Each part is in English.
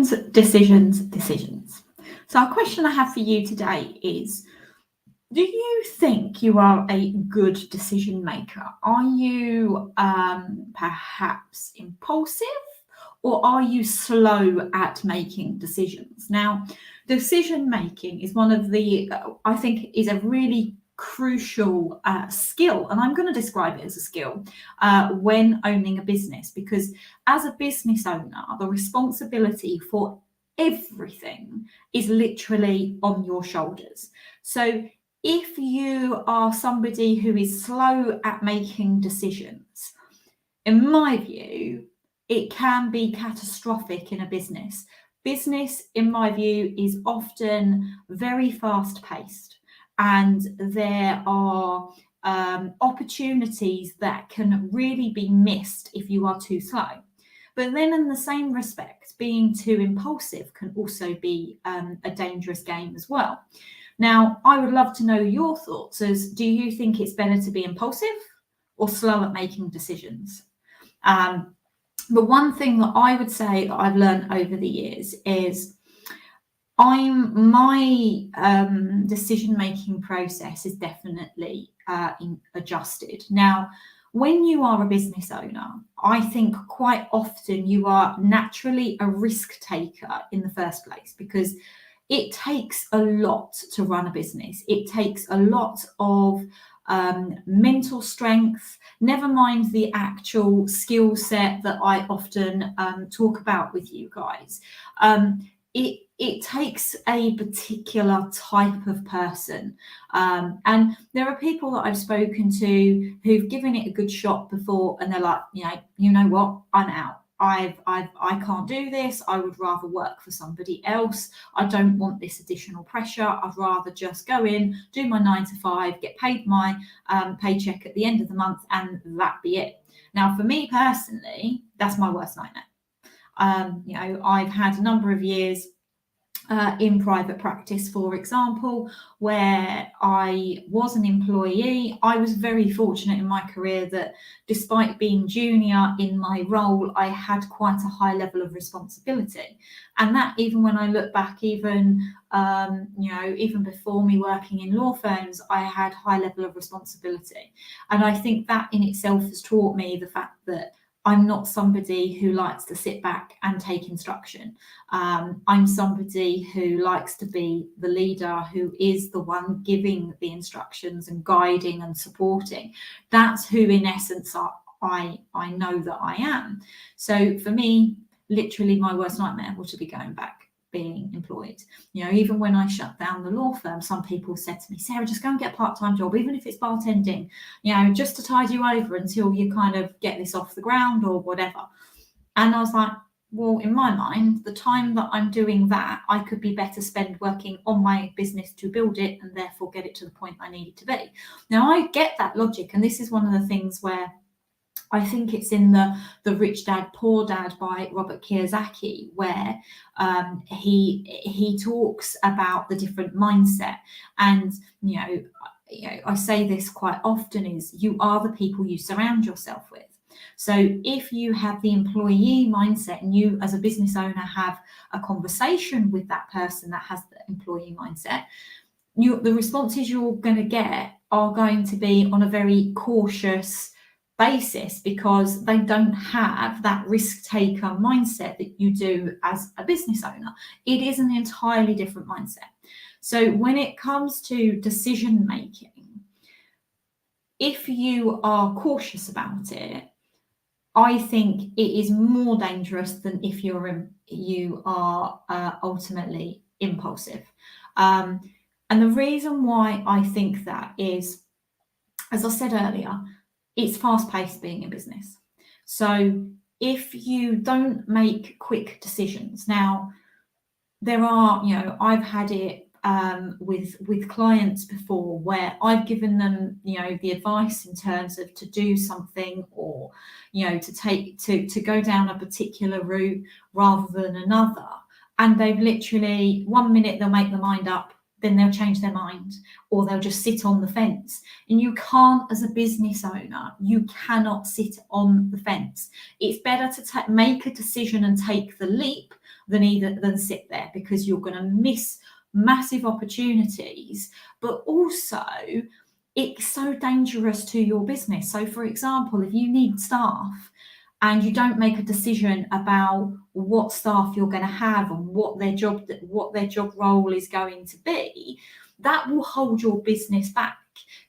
Decisions. So our question I have for you today is, do you think you are a good decision maker? Are you perhaps impulsive, or are you slow at making decisions? Now, decision making is one of the, I think, is a really crucial skill, and I'm going to describe it as a skill when owning a business, because as a business owner, the responsibility for everything is literally on your shoulders. So if you are somebody who is slow at making decisions, in my view, it can be catastrophic in a business. Business, in my view, is often very fast paced, and there are opportunities that can really be missed if you are too slow. But then in the same respect, being too impulsive can also be a dangerous game as well. Now, I would love to know your thoughts as, do you think it's better to be impulsive or slow at making decisions? The one thing that I would say that I've learned over the years is my decision-making process is definitely adjusted. Now, when you are a business owner, I think quite often you are naturally a risk taker in the first place, because it takes a lot to run a business. It takes a lot of mental strength, never mind the actual skill set that I often talk about with you guys. It takes a particular type of person. And there are people that I've spoken to who've given it a good shot before, and they're like, you know what, I'm out. I can't do this. I would rather work for somebody else. I don't want this additional pressure. I'd rather just go in, do my 9 to 5, get paid my paycheck at the end of the month, and that be it. Now, for me personally, that's my worst nightmare. I've had a number of years in private practice, for example, where I was an employee. I was very fortunate in my career that despite being junior in my role, I had quite a high level of responsibility. And that, even when I look back, even before me working in law firms, I had high level of responsibility. And I think that in itself has taught me the fact that I'm not somebody who likes to sit back and take instruction. I'm somebody who likes to be the leader, who is the one giving the instructions and guiding and supporting. That's who, in essence, I know that I am. So for me, literally my worst nightmare was to be going back being employed. Even when I shut down the law firm, some people said to me, Sarah, just go and get a part-time job, even if it's bartending, just to tide you over until you kind of get this off the ground or whatever. And I was like, well, in my mind, the time that I'm doing that, I could be better spent working on my business to build it and therefore get it to the point I need it to be. Now, I get that logic, and this is one of the things where I think it's in the Rich Dad, Poor Dad by Robert Kiyosaki, where he talks about the different mindset. And, I say this quite often, is you are the people you surround yourself with. So if you have the employee mindset and you as a business owner have a conversation with that person that has the employee mindset, the responses you're going to get are going to be on a very cautious basis, because they don't have that risk taker mindset that you do as a business owner. It is an entirely different mindset. So when it comes to decision making, if you are cautious about it, I think it is more dangerous than if you are ultimately impulsive. And the reason why I think that is, as I said earlier, it's fast-paced being in business. So if you don't make quick decisions, now there are, I've had it with clients before where I've given them, the advice in terms of to do something, or, to go down a particular route rather than another. And they've literally, 1 minute they'll make their mind up, then they'll change their mind, or they'll just sit on the fence. And you can't, as a business owner, you cannot sit on the fence. It's better to make a decision and take the leap than sit there, because you're going to miss massive opportunities, but also it's so dangerous to your business. So for example, if you need staff and you don't make a decision about what staff you're going to have and what their job role is going to be, that will hold your business back.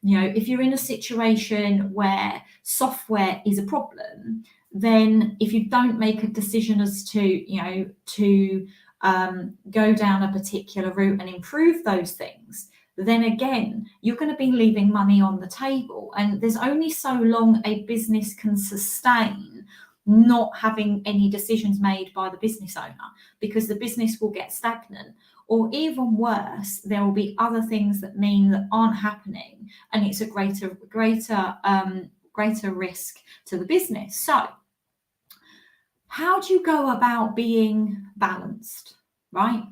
If you're in a situation where software is a problem, then if you don't make a decision as to go down a particular route and improve those things, then again, you're going to be leaving money on the table. And there's only so long a business can sustain not having any decisions made by the business owner, because the business will get stagnant, or even worse, there will be other things that aren't happening, and it's a greater risk to the business. So how do you go about being balanced, right?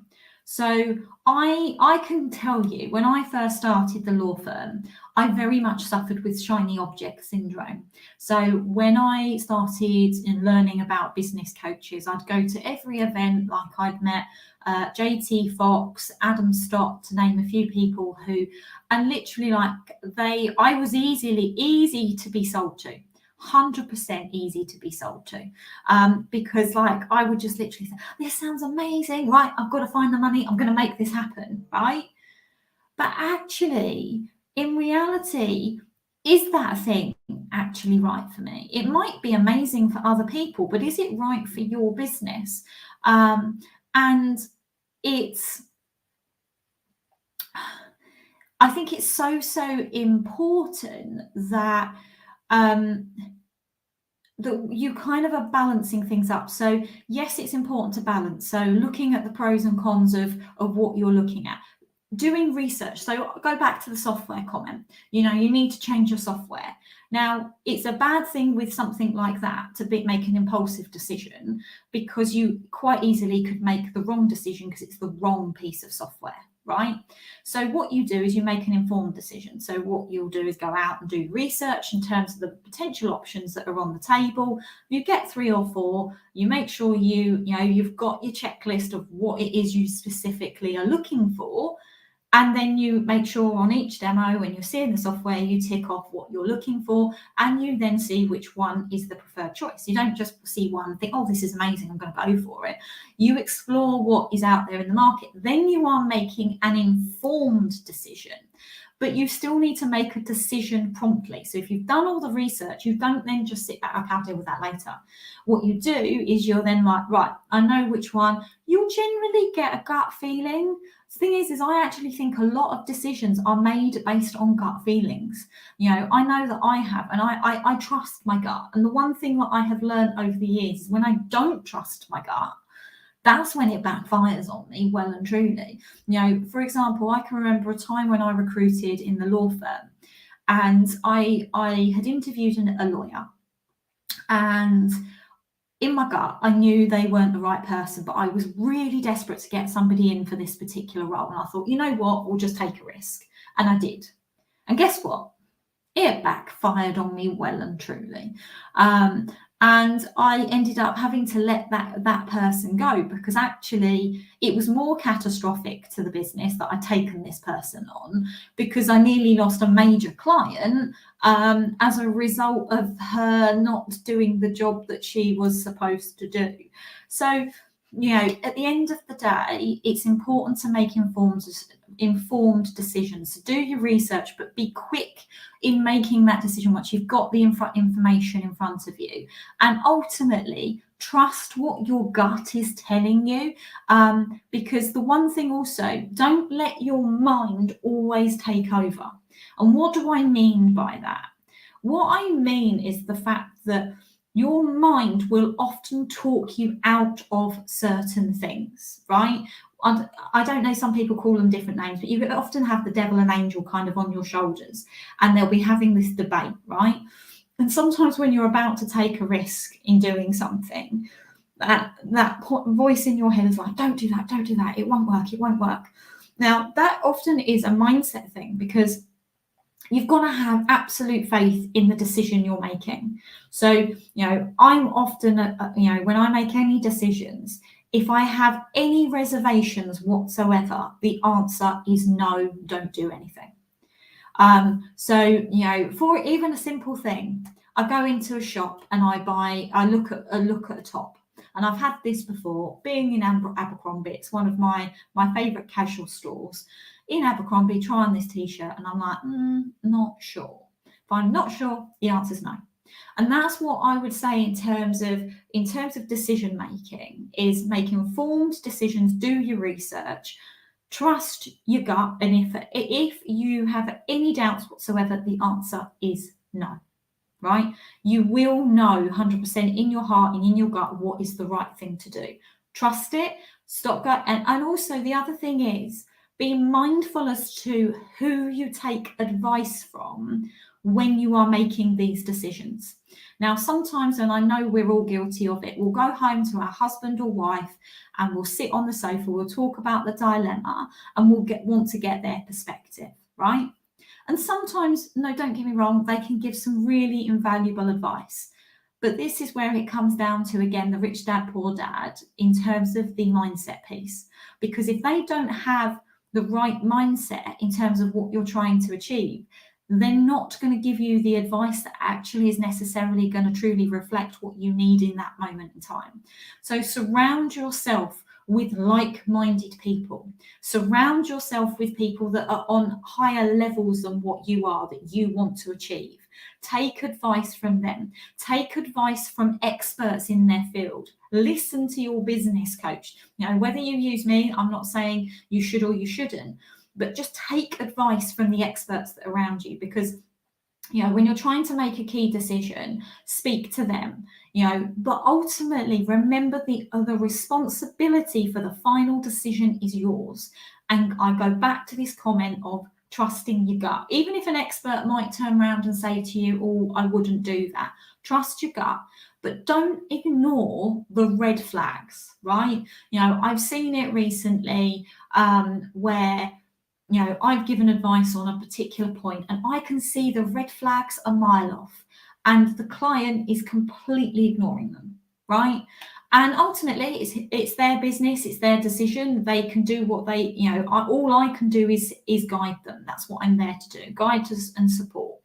So I can tell you, when I first started the law firm, I very much suffered with shiny object syndrome. So when I started in learning about business coaches, I'd go to every event, like I'd met JT Fox, Adam Stott, to name a few people and literally I was easy to be sold to. 100% easy to be sold to, because I would just literally say, this sounds amazing, right? I've got to find the money, I'm going to make this happen, right? But actually, in reality, is that thing actually right for me? It might be amazing for other people, but is it right for your business? And I think it's so important that that you kind of are balancing things up. So yes, it's important to balance. So looking at the pros and cons of what you're looking at, doing research. So go back to the software comment. You need to change your software. Now, it's a bad thing with something like that to make an impulsive decision, because you quite easily could make the wrong decision because it's the wrong piece of software, right? So what you do is you make an informed decision. So what you'll do is go out and do research in terms of the potential options that are on the table. You get 3 or 4, you make sure you've got your checklist of what it is you specifically are looking for. And then you make sure on each demo, when you're seeing the software, you tick off what you're looking for, and you then see which one is the preferred choice. You don't just see one and think, oh, this is amazing, I'm going to go for it. You explore what is out there in the market. Then you are making an informed decision, but you still need to make a decision promptly. So if you've done all the research, you don't then just sit back, I'll deal with that later. What you do is you're then like, right, I know which one. You'll generally get a gut feeling. The thing is I actually think a lot of decisions are made based on gut feelings. I know that I have, and I trust my gut. And the one thing that I have learned over the years is when I don't trust my gut, that's when it backfires on me, well and truly. For example, I can remember a time when I recruited in the law firm, and I had interviewed a lawyer, and in my gut, I knew they weren't the right person, but I was really desperate to get somebody in for this particular role. And I thought, you know what, we'll just take a risk. And I did. And guess what? It backfired on me well and truly. And I ended up having to let that person go, because actually it was more catastrophic to the business that I'd taken this person on, because I nearly lost a major client as a result of her not doing the job that she was supposed to do. So, at the end of the day, it's important to make informed decisions. So do your research, but be quick in making that decision once you've got the information in front of you. And ultimately, trust what your gut is telling you. Because the one thing also, don't let your mind always take over. And what do I mean by that? What I mean is the fact that your mind will often talk you out of certain things, right? I don't know, some people call them different names, but you often have the devil and angel kind of on your shoulders, and they'll be having this debate, right? And sometimes when you're about to take a risk in doing something, that voice in your head is like, don't do that, it won't work. Now, that often is a mindset thing, because you've got to have absolute faith in the decision you're making. So, I'm often, when I make any decisions, If I have any reservations whatsoever, the answer is no, don't do anything. So, you know, for even a simple thing, I go into a shop and I look at a top. And I've had this before, being in Abercrombie, it's one of my favourite casual stores. In Abercrombie, try on this t-shirt, and I'm like, not sure. If I'm not sure, the answer's no. And that's what I would say in terms of decision making, is make informed decisions, do your research, trust your gut, and if you have any doubts whatsoever, the answer is no. Right? You will know 100% in your heart and in your gut what is the right thing to do. Trust it, stop gut. And also the other thing is, be mindful as to who you take advice from when you are making these decisions. Now, sometimes, and I know we're all guilty of it, we'll go home to our husband or wife and we'll sit on the sofa, we'll talk about the dilemma, and we'll want to get their perspective, right? And sometimes, no, don't get me wrong, they can give some really invaluable advice. But this is where it comes down to, again, the rich dad, poor dad, in terms of the mindset piece. Because if they don't have the right mindset in terms of what you're trying to achieve, they're not going to give you the advice that actually is necessarily going to truly reflect what you need in that moment in time. So surround yourself with like-minded people. Surround yourself with people that are on higher levels than what you are, that you want to achieve. Take advice from them. Take advice from experts in their field. Listen to your business coach. You know, whether you use me, I'm not saying you should or you shouldn't, but just take advice from the experts that are around you, because you know, when you're trying to make a key decision, speak to them, you know, but ultimately remember the responsibility for the final decision is yours. And I go back to this comment of trusting your gut. Even if an expert might turn around and say to you, oh, I wouldn't do that. Trust your gut, but don't ignore the red flags, right? You know, I've seen it recently where, you know, I've given advice on a particular point and I can see the red flags a mile off and the client is completely ignoring them, right? And ultimately it's their business, it's their decision. They can do what they, you know, all I can do is guide them. That's what I'm there to do, guide us and support.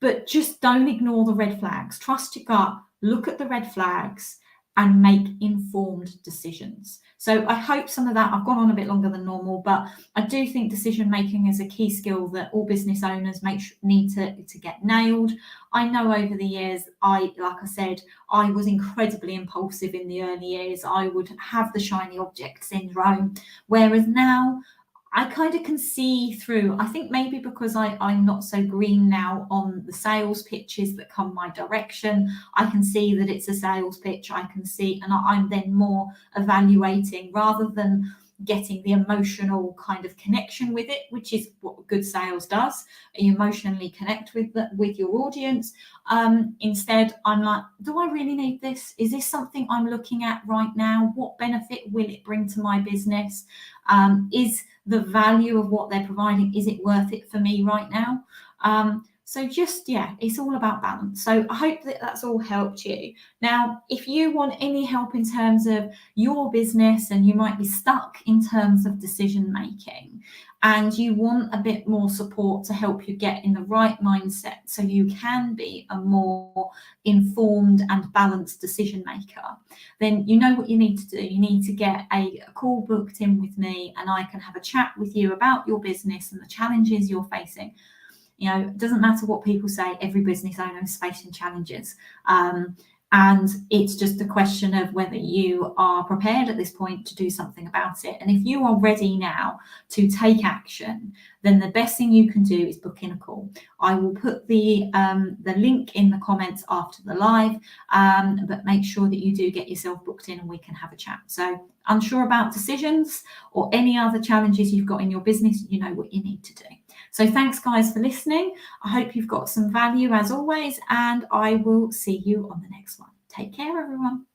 But just don't ignore the red flags. Trust your gut, look at the red flags and make informed decisions. So I hope some of that, I've gone on a bit longer than normal, but I do think decision making is a key skill that all business owners need to get nailed. I know over the years, like I said, I was incredibly impulsive in the early years. I would have the shiny object syndrome, whereas now I kind of can see through. I think maybe because I'm not so green now on the sales pitches that come my direction. I can see that it's a sales pitch. I can see, and I'm then more evaluating rather than getting the emotional kind of connection with it, which is what good sales does. You emotionally connect with your audience. Instead, I'm like, do I really need this? Is this something I'm looking at right now? What benefit will it bring to my business? Is the value of what they're providing, is it worth it for me right now? So just, yeah, it's all about balance. So I hope that that's all helped you. Now, if you want any help in terms of your business and you might be stuck in terms of decision making and you want a bit more support to help you get in the right mindset so you can be a more informed and balanced decision maker, then you know what you need to do. You need to get a call booked in with me and I can have a chat with you about your business and the challenges you're facing. You know, it doesn't matter what people say, every business owner is facing challenges. And it's just a question of whether you are prepared at this point to do something about it. And if you are ready now to take action, then the best thing you can do is book in a call. I will put the link in the comments after the live, but make sure that you do get yourself booked in and we can have a chat. So unsure about decisions or any other challenges you've got in your business, you know what you need to do. So thanks guys for listening. I hope you've got some value as always, and I will see you on the next one. Take care, everyone.